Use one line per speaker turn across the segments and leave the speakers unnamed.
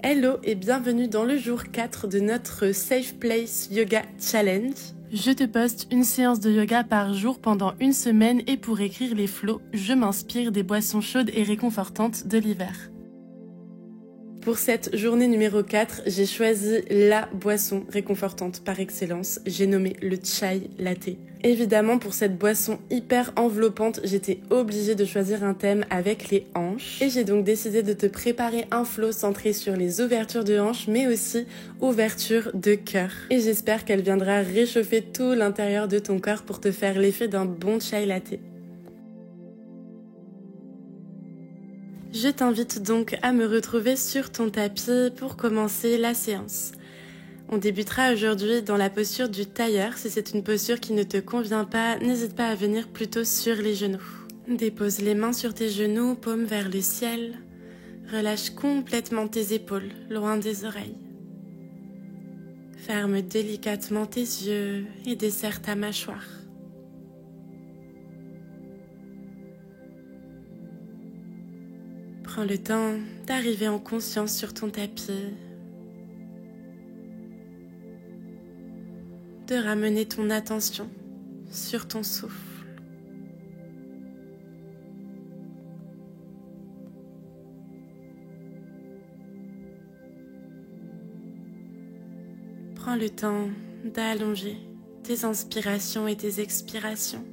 Hello et bienvenue dans le jour 4 de notre Safe Place Yoga Challenge. Je te poste une séance de yoga par jour pendant une semaine et pour écrire les flows, je m'inspire des boissons chaudes et réconfortantes de l'hiver. Pour cette journée numéro 4, j'ai choisi la boisson réconfortante par excellence. J'ai nommé le chai latte. Évidemment, pour cette boisson hyper enveloppante, j'étais obligée de choisir un thème avec les hanches. Et j'ai donc décidé de te préparer un flow centré sur les ouvertures de hanches, mais aussi ouverture de cœur. Et j'espère qu'elle viendra réchauffer tout l'intérieur de ton corps pour te faire l'effet d'un bon chai latte. Je t'invite donc à me retrouver sur ton tapis pour commencer la séance. On débutera aujourd'hui dans la posture du tailleur. Si c'est une posture qui ne te convient pas, n'hésite pas à venir plutôt sur les genoux. Dépose les mains sur tes genoux, paumes vers le ciel. Relâche complètement tes épaules, loin des oreilles. Ferme délicatement tes yeux et desserre ta mâchoire. Prends le temps d'arriver en conscience sur ton tapis, de ramener ton attention sur ton souffle. Prends le temps d'allonger tes inspirations et tes expirations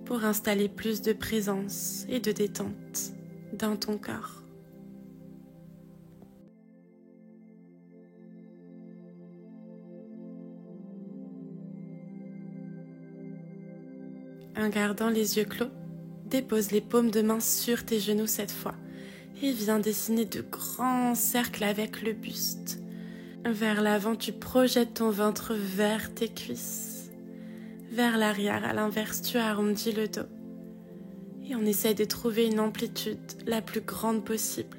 pour installer plus de présence et de détente dans ton corps. En gardant les yeux clos, dépose les paumes de main sur tes genoux cette fois et viens dessiner de grands cercles avec le buste. Vers l'avant, tu projettes ton ventre vers tes cuisses. Vers l'arrière, à l'inverse, tu arrondis le dos. Et on essaie de trouver une amplitude la plus grande possible.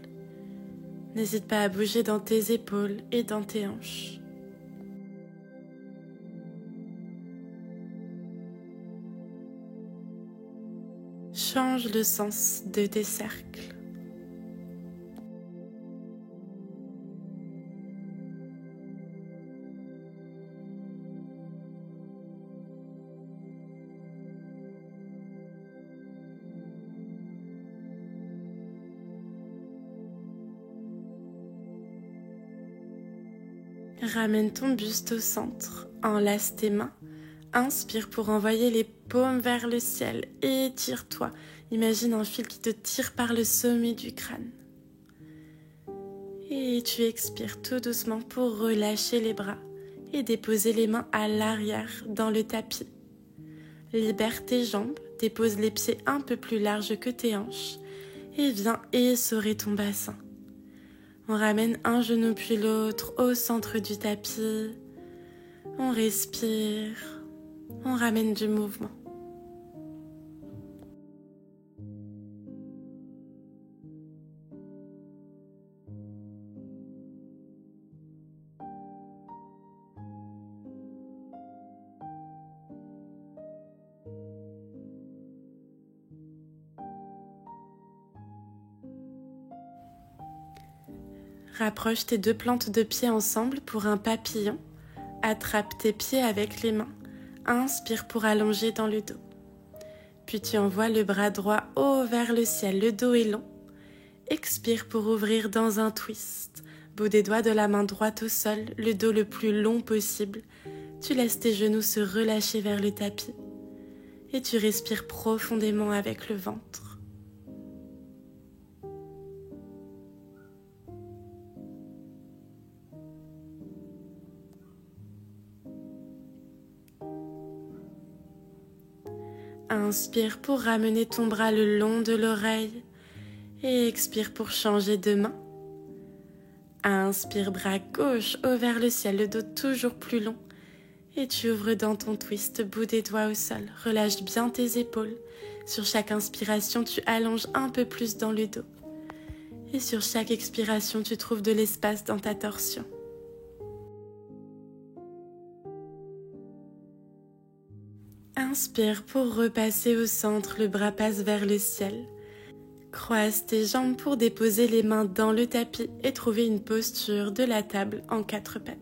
N'hésite pas à bouger dans tes épaules et dans tes hanches. Change le sens de tes cercles. Ramène ton buste au centre, enlace tes mains, inspire pour envoyer les paumes vers le ciel, étire-toi, imagine un fil qui te tire par le sommet du crâne. Et tu expires tout doucement pour relâcher les bras et déposer les mains à l'arrière dans le tapis. Libère tes jambes, dépose les pieds un peu plus larges que tes hanches et viens essorer ton bassin. On ramène un genou puis l'autre au centre du tapis. On respire. On ramène du mouvement. Rapproche tes deux plantes de pied ensemble pour un papillon. Attrape tes pieds avec les mains. Inspire pour allonger dans le dos. Puis tu envoies le bras droit haut vers le ciel, le dos est long. Expire pour ouvrir dans un twist. Bout des doigts de la main droite au sol, le dos le plus long possible. Tu laisses tes genoux se relâcher vers le tapis. Et tu respires profondément avec le ventre. Inspire pour ramener ton bras le long de l'oreille et expire pour changer de main. Inspire, bras gauche haut vers le ciel, le dos toujours plus long et tu ouvres dans ton twist, bout des doigts au sol. Relâche bien tes épaules. Sur chaque inspiration, tu allonges un peu plus dans le dos et sur chaque expiration, tu trouves de l'espace dans ta torsion. Inspire pour repasser au centre, le bras passe vers le ciel. Croise tes jambes pour déposer les mains dans le tapis et trouver une posture de la table en 4 pattes.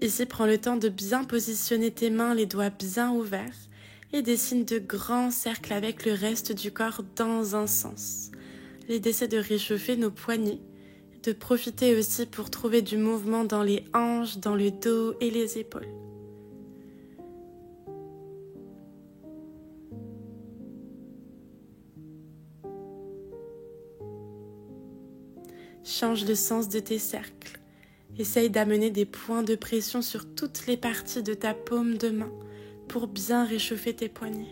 Ici, prends le temps de bien positionner tes mains, les doigts bien ouverts et dessine de grands cercles avec le reste du corps dans un sens. L'idée, c'est de réchauffer nos poignets, de profiter aussi pour trouver du mouvement dans les hanches, dans le dos et les épaules. Change le sens de tes cercles. Essaye d'amener des points de pression sur toutes les parties de ta paume de main pour bien réchauffer tes poignets.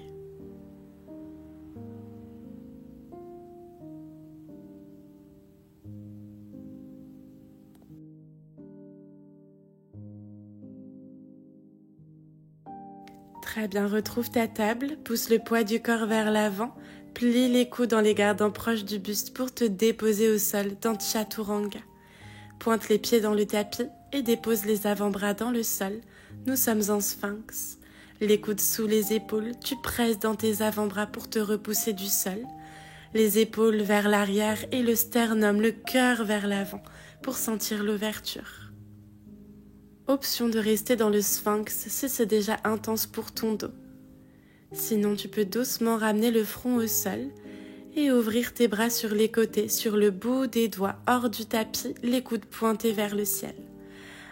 Très bien, retrouve ta table, pousse le poids du corps vers l'avant, plie les coudes en les gardant proches du buste pour te déposer au sol dans Chaturanga. Pointe les pieds dans le tapis et dépose les avant-bras dans le sol. Nous sommes en sphinx. Les coudes sous les épaules, tu presses dans tes avant-bras pour te repousser du sol. Les épaules vers l'arrière et le sternum, le cœur vers l'avant pour sentir l'ouverture. Option de rester dans le sphinx si c'est déjà intense pour ton dos. Sinon, tu peux doucement ramener le front au sol et ouvrir tes bras sur les côtés, sur le bout des doigts, hors du tapis, les coudes pointés vers le ciel.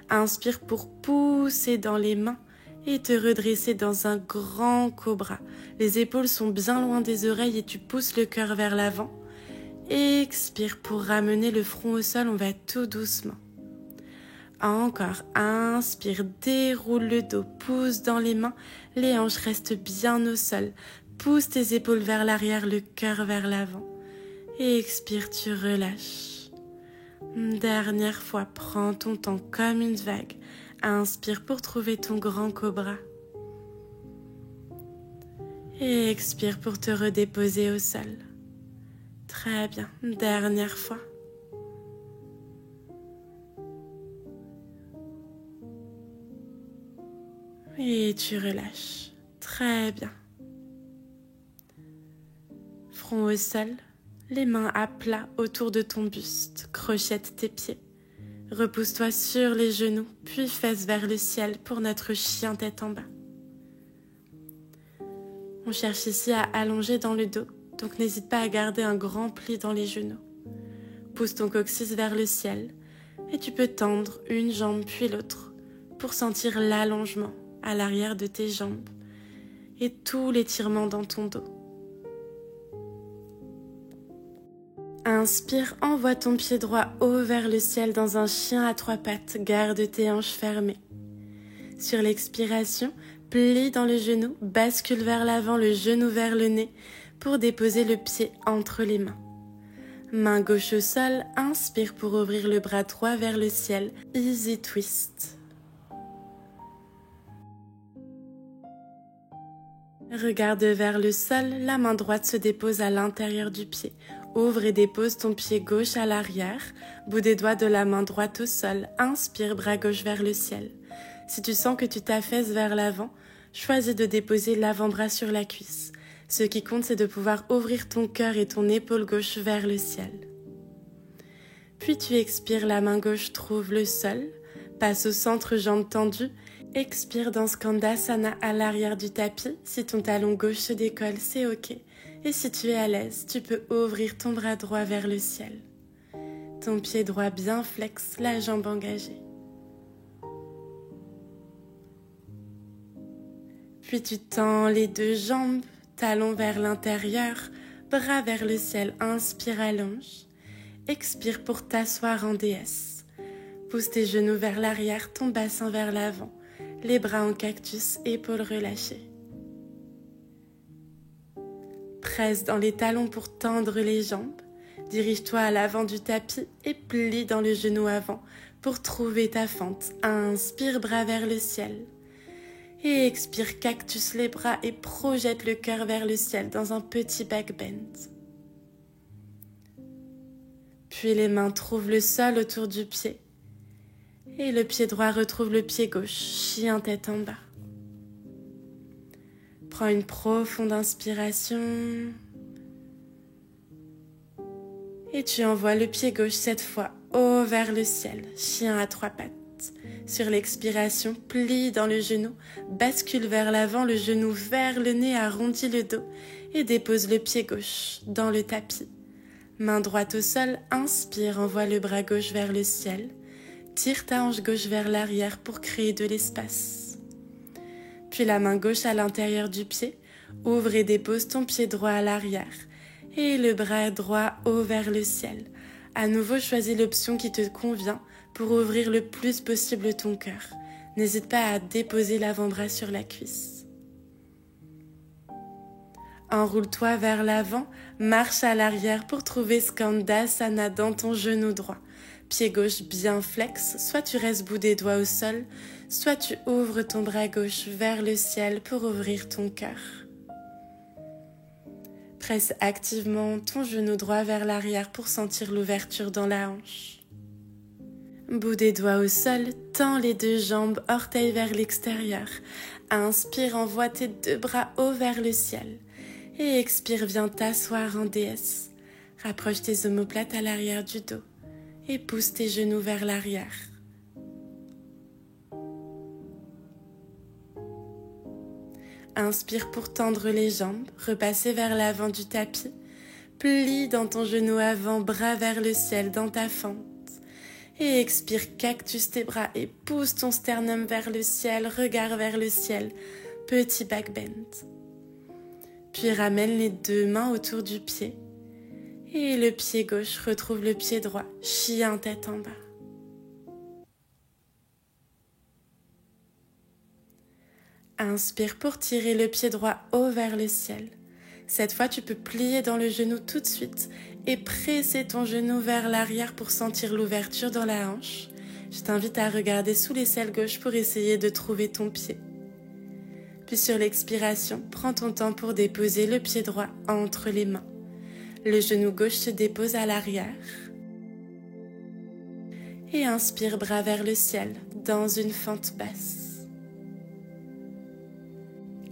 Inspire pour pousser dans les mains et te redresser dans un grand cobra. Les épaules sont bien loin des oreilles et tu pousses le cœur vers l'avant. Expire pour ramener le front au sol, on va tout doucement. Encore, inspire, déroule le dos, pousse dans les mains, les hanches restent bien au sol. Pousse tes épaules vers l'arrière, le cœur vers l'avant. Et expire, tu relâches. Dernière fois, prends ton temps comme une vague. Inspire pour trouver ton grand cobra. Et expire pour te redéposer au sol. Très bien, dernière fois. Et tu relâches. Très bien. Front au sol, les mains à plat autour de ton buste. Crochette tes pieds. Repousse-toi sur les genoux, puis fesses vers le ciel pour notre chien tête en bas. On cherche ici à allonger dans le dos, donc n'hésite pas à garder un grand pli dans les genoux. Pousse ton coccyx vers le ciel et tu peux tendre une jambe puis l'autre pour sentir l'allongement à l'arrière de tes jambes et tout l'étirement dans ton dos. Inspire, envoie ton pied droit haut vers le ciel dans un chien à 3 pattes, garde tes hanches fermées. Sur l'expiration, plie dans le genou, bascule vers l'avant, le genou vers le nez pour déposer le pied entre les mains. Main gauche au sol, inspire pour ouvrir le bras droit vers le ciel, easy twist. Regarde vers le sol, la main droite se dépose à l'intérieur du pied. Ouvre et dépose ton pied gauche à l'arrière, bout des doigts de la main droite au sol. Inspire, bras gauche vers le ciel. Si tu sens que tu t'affaisses vers l'avant, choisis de déposer l'avant-bras sur la cuisse. Ce qui compte, c'est de pouvoir ouvrir ton cœur et ton épaule gauche vers le ciel. Puis tu expires, la main gauche trouve le sol, passe au centre, jambes tendues. Expire dans Skandasana à l'arrière du tapis. Si ton talon gauche se décolle, c'est ok. Et si tu es à l'aise, tu peux ouvrir ton bras droit vers le ciel. Ton pied droit bien flex, la jambe engagée. Puis tu tends les deux jambes, talons vers l'intérieur, bras vers le ciel. Inspire, allonge. Expire pour t'asseoir en déesse. Pousse tes genoux vers l'arrière, ton bassin vers l'avant. Les bras en cactus, épaules relâchées. Presse dans les talons pour tendre les jambes. Dirige-toi à l'avant du tapis et plie dans le genou avant pour trouver ta fente. Inspire, bras vers le ciel. Et expire, cactus les bras et projette le cœur vers le ciel dans un petit back bend. Puis les mains trouvent le sol autour du pied. Et le pied droit retrouve le pied gauche, chien tête en bas. Prends une profonde inspiration Et tu envoies le pied gauche cette fois haut vers le ciel, chien à 3 pattes. Sur l'expiration, plie dans le genou, bascule vers l'avant, le genou vers le nez, arrondis le dos et dépose le pied gauche dans le tapis. Main droite au sol, inspire, envoie le bras gauche vers le ciel. Tire ta hanche gauche vers l'arrière pour créer de l'espace. Puis la main gauche à l'intérieur du pied, ouvre et dépose ton pied droit à l'arrière. Et le bras droit haut vers le ciel. À nouveau, choisis l'option qui te convient pour ouvrir le plus possible ton cœur. N'hésite pas à déposer l'avant-bras sur la cuisse. Enroule-toi vers l'avant, marche à l'arrière pour trouver Skandasana dans ton genou droit. Pied gauche bien flex, soit tu restes bout des doigts au sol, soit tu ouvres ton bras gauche vers le ciel pour ouvrir ton cœur. Presse activement ton genou droit vers l'arrière pour sentir l'ouverture dans la hanche. Bout des doigts au sol, tends les deux jambes, orteils vers l'extérieur. Inspire, envoie tes deux bras haut vers le ciel. Et expire, viens t'asseoir en déesse. Rapproche tes omoplates à l'arrière du dos et pousse tes genoux vers l'arrière. Inspire pour tendre les jambes, repasser vers l'avant du tapis. Plie dans ton genou avant, bras vers le ciel dans ta fente. Et expire, cactus tes bras et pousse ton sternum vers le ciel, regard vers le ciel, petit back bend. Puis ramène les deux mains autour du pied et le pied gauche retrouve le pied droit, chien tête en bas. Inspire pour tirer le pied droit haut vers le ciel. Cette fois, tu peux plier dans le genou tout de suite et presser ton genou vers l'arrière pour sentir l'ouverture dans la hanche. Je t'invite à regarder sous l'aisselle gauche pour essayer de trouver ton pied. Puis sur l'expiration, prends ton temps pour déposer le pied droit entre les mains. Le genou gauche se dépose à l'arrière. Et inspire, bras vers le ciel, dans une fente basse.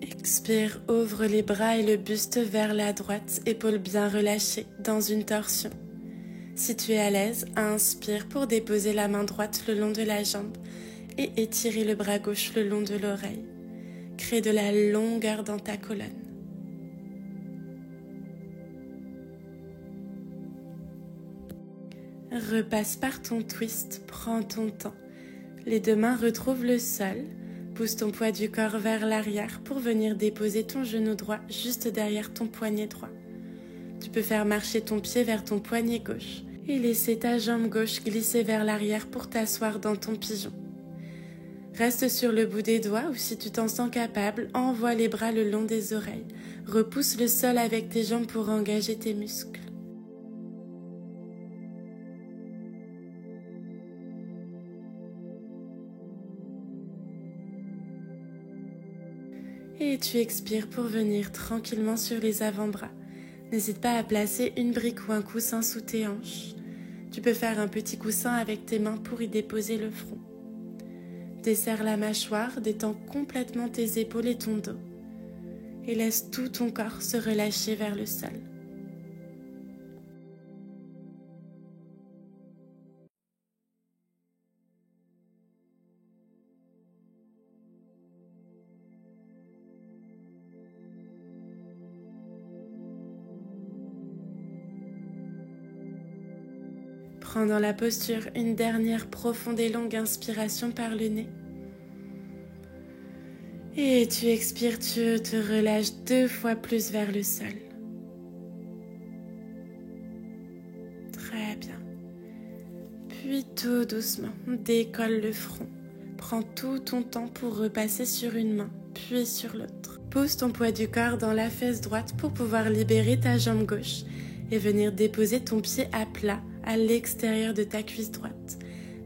Expire, ouvre les bras et le buste vers la droite, épaules bien relâchées, dans une torsion. Si tu es à l'aise, inspire pour déposer la main droite le long de la jambe et étirer le bras gauche le long de l'oreille. Crée de la longueur dans ta colonne. Repasse par ton twist, prends ton temps. Les deux mains retrouvent le sol. Pousse ton poids du corps vers l'arrière pour venir déposer ton genou droit juste derrière ton poignet droit. Tu peux faire marcher ton pied vers ton poignet gauche et laisser ta jambe gauche glisser vers l'arrière pour t'asseoir dans ton pigeon. Reste sur le bout des doigts ou si tu t'en sens capable, envoie les bras le long des oreilles. Repousse le sol avec tes jambes pour engager tes muscles. Et tu expires pour venir tranquillement sur les avant-bras. N'hésite pas à placer une brique ou un coussin sous tes hanches. Tu peux faire un petit coussin avec tes mains pour y déposer le front. Desserre la mâchoire, détends complètement tes épaules et ton dos. Et laisse tout ton corps se relâcher vers le sol. Prends dans la posture une dernière profonde et longue inspiration par le nez. Et tu expires, tu te relâches 2 fois plus vers le sol. Très bien. Puis tout doucement, décolle le front. Prends tout ton temps pour repasser sur une main, puis sur l'autre. Pose ton poids du corps dans la fesse droite pour pouvoir libérer ta jambe gauche et venir déposer ton pied à plat à l'extérieur de ta cuisse droite.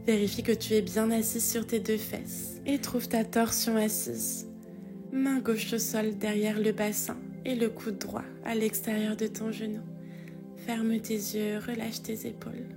Vérifie que tu es bien assis sur tes 2 fesses et trouve ta torsion assise. Main gauche au sol derrière le bassin et le coude droit à l'extérieur de ton genou. Ferme tes yeux, relâche tes épaules.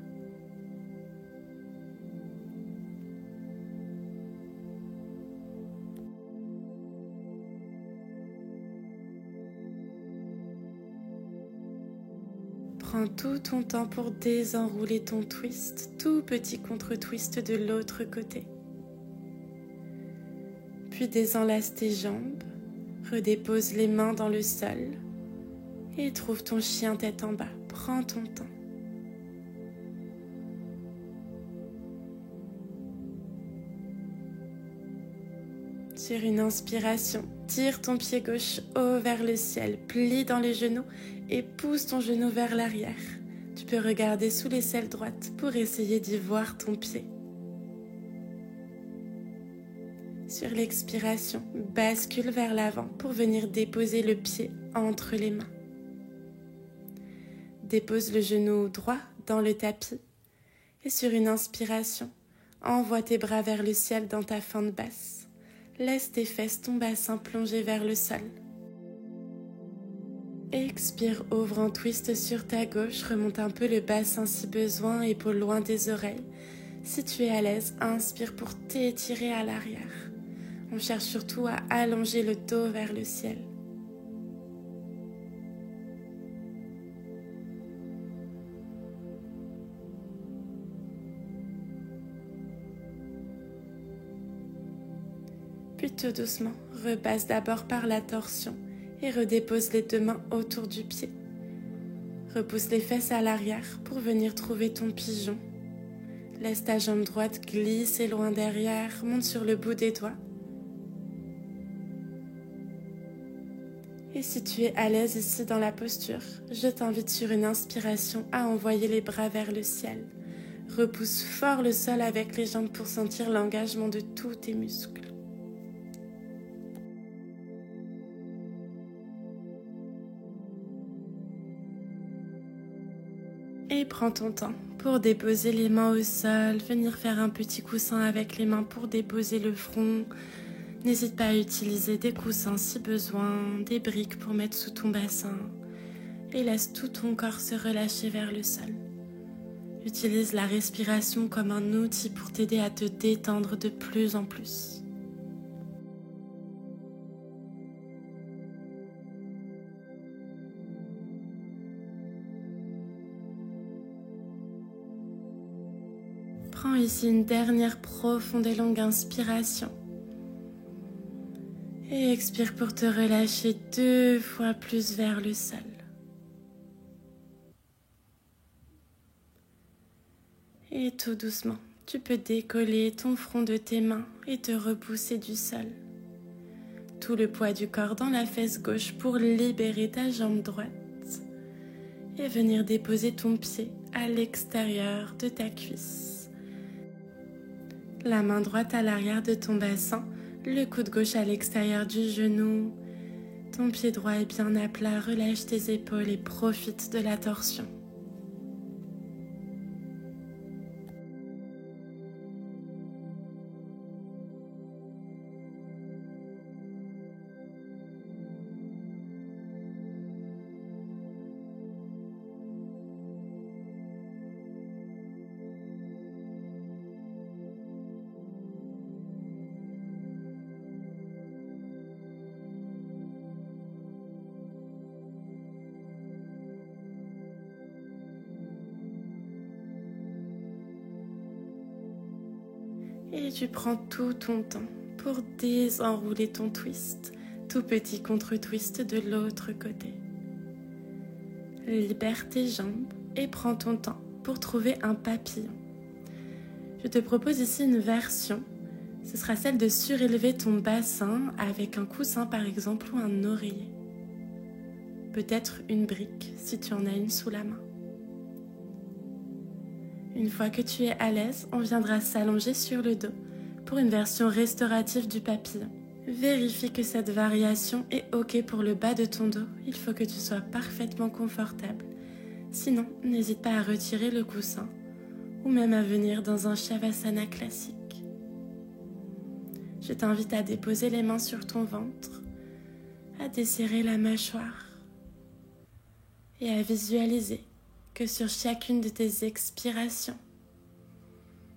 Prends tout ton temps pour désenrouler ton twist, tout petit contre-twist de l'autre côté. Puis désenlace tes jambes, redépose les mains dans le sol et trouve ton chien tête en bas. Prends ton temps. Sur une inspiration, tire ton pied gauche haut vers le ciel, plie dans les genoux et pousse ton genou vers l'arrière. Tu peux regarder sous l'aisselle droite pour essayer d'y voir ton pied. Sur l'expiration, bascule vers l'avant pour venir déposer le pied entre les mains. Dépose le genou droit dans le tapis et sur une inspiration, envoie tes bras vers le ciel dans ta fente basse. Laisse tes fesses, ton bassin plonger vers le sol. Expire, ouvre un twist sur ta gauche, remonte un peu le bassin si besoin, épaules loin des oreilles. Si tu es à l'aise, inspire pour t'étirer à l'arrière. On cherche surtout à allonger le dos vers le ciel. Puis tout doucement, repasse d'abord par la torsion et redépose les deux mains autour du pied. Repousse les fesses à l'arrière pour venir trouver ton pigeon. Laisse ta jambe droite glisser loin derrière, monte sur le bout des doigts. Et si tu es à l'aise ici dans la posture, je t'invite sur une inspiration à envoyer les bras vers le ciel. Repousse fort le sol avec les jambes pour sentir l'engagement de tous tes muscles. Et prends ton temps pour déposer les mains au sol, venir faire un petit coussin avec les mains pour déposer le front. N'hésite pas à utiliser des coussins si besoin, des briques pour mettre sous ton bassin. Et laisse tout ton corps se relâcher vers le sol. Utilise la respiration comme un outil pour t'aider à te détendre de plus en plus. Prends ici une dernière profonde et longue inspiration. Et expire pour te relâcher 2 fois plus vers le sol. Et tout doucement, tu peux décoller ton front de tes mains et te repousser du sol. Tout le poids du corps dans la fesse gauche pour libérer ta jambe droite. Et venir déposer ton pied à l'extérieur de ta cuisse. La main droite à l'arrière de ton bassin, le coude gauche à l'extérieur du genou. Ton pied droit est bien à plat, relâche tes épaules et profite de la torsion. Et tu prends tout ton temps pour désenrouler ton twist, tout petit contre-twist de l'autre côté. Libère tes jambes et prends ton temps pour trouver un papillon. Je te propose ici une version, ce sera celle de surélever ton bassin avec un coussin par exemple ou un oreiller. Peut-être une brique si tu en as une sous la main. Une fois que tu es à l'aise, on viendra s'allonger sur le dos pour une version restaurative du papillon. Vérifie que cette variation est OK pour le bas de ton dos. Il faut que tu sois parfaitement confortable. Sinon, n'hésite pas à retirer le coussin ou même à venir dans un Shavasana classique. Je t'invite à déposer les mains sur ton ventre, à desserrer la mâchoire et à visualiser que sur chacune de tes expirations,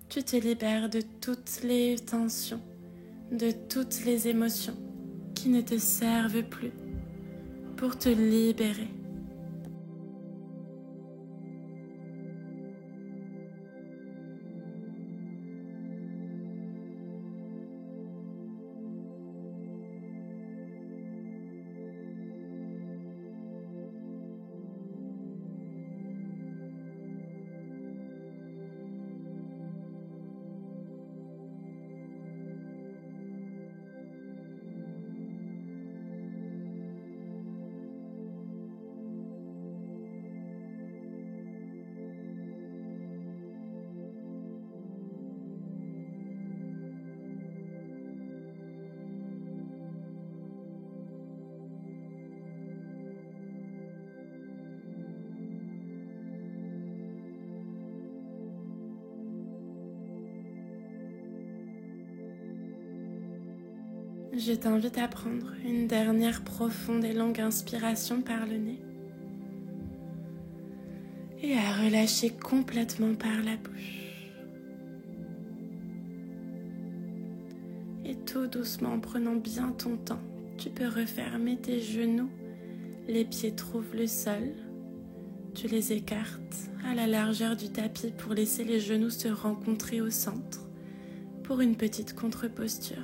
tu te libères de toutes les tensions, de toutes les émotions qui ne te servent plus pour te libérer. Je t'invite à prendre une dernière profonde et longue inspiration par le nez et à relâcher complètement par la bouche. Et tout doucement, en prenant bien ton temps, tu peux refermer tes genoux, les pieds trouvent le sol, tu les écartes à la largeur du tapis pour laisser les genoux se rencontrer au centre pour une petite contre-posture.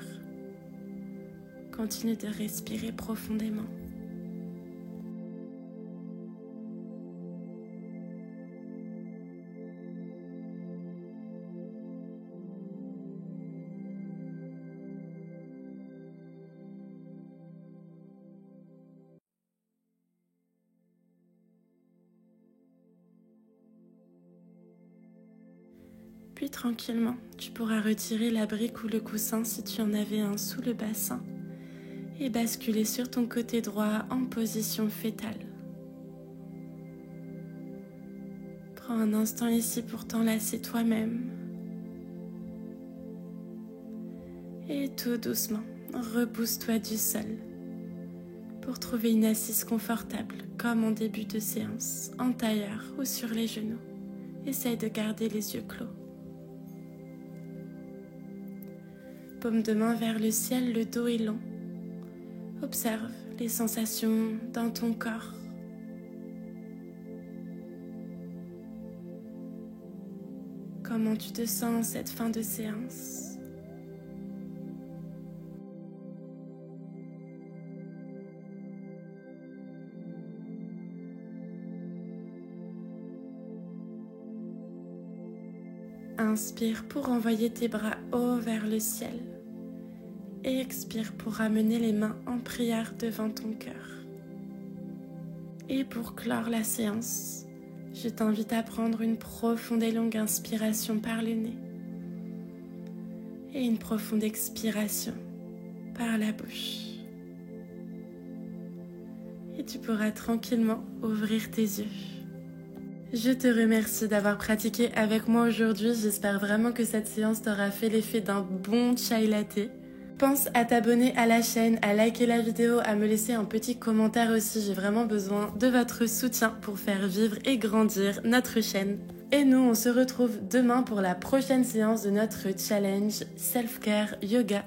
Continue de respirer profondément. Puis tranquillement, tu pourras retirer la brique ou le coussin si tu en avais un sous le bassin et basculer sur ton côté droit en position fétale. Prends un instant ici pour t'enlacer toi-même. Et tout doucement, repousse-toi du sol pour trouver une assise confortable comme en début de séance, en tailleur ou sur les genoux. Essaye de garder les yeux clos. Paume de main vers le ciel, le dos est long. Observe les sensations dans ton corps. Comment tu te sens en cette fin de séance? Inspire pour envoyer tes bras haut vers le ciel. Et expire pour ramener les mains en prière devant ton cœur. Et pour clore la séance, je t'invite à prendre une profonde et longue inspiration par le nez et une profonde expiration par la bouche. Et tu pourras tranquillement ouvrir tes yeux. Je te remercie d'avoir pratiqué avec moi aujourd'hui. J'espère vraiment que cette séance t'aura fait l'effet d'un bon chai latte. Pense à t'abonner à la chaîne, à liker la vidéo, à me laisser un petit commentaire aussi. J'ai vraiment besoin de votre soutien pour faire vivre et grandir notre chaîne. Et nous, on se retrouve demain pour la prochaine séance de notre challenge Self-Care Yoga.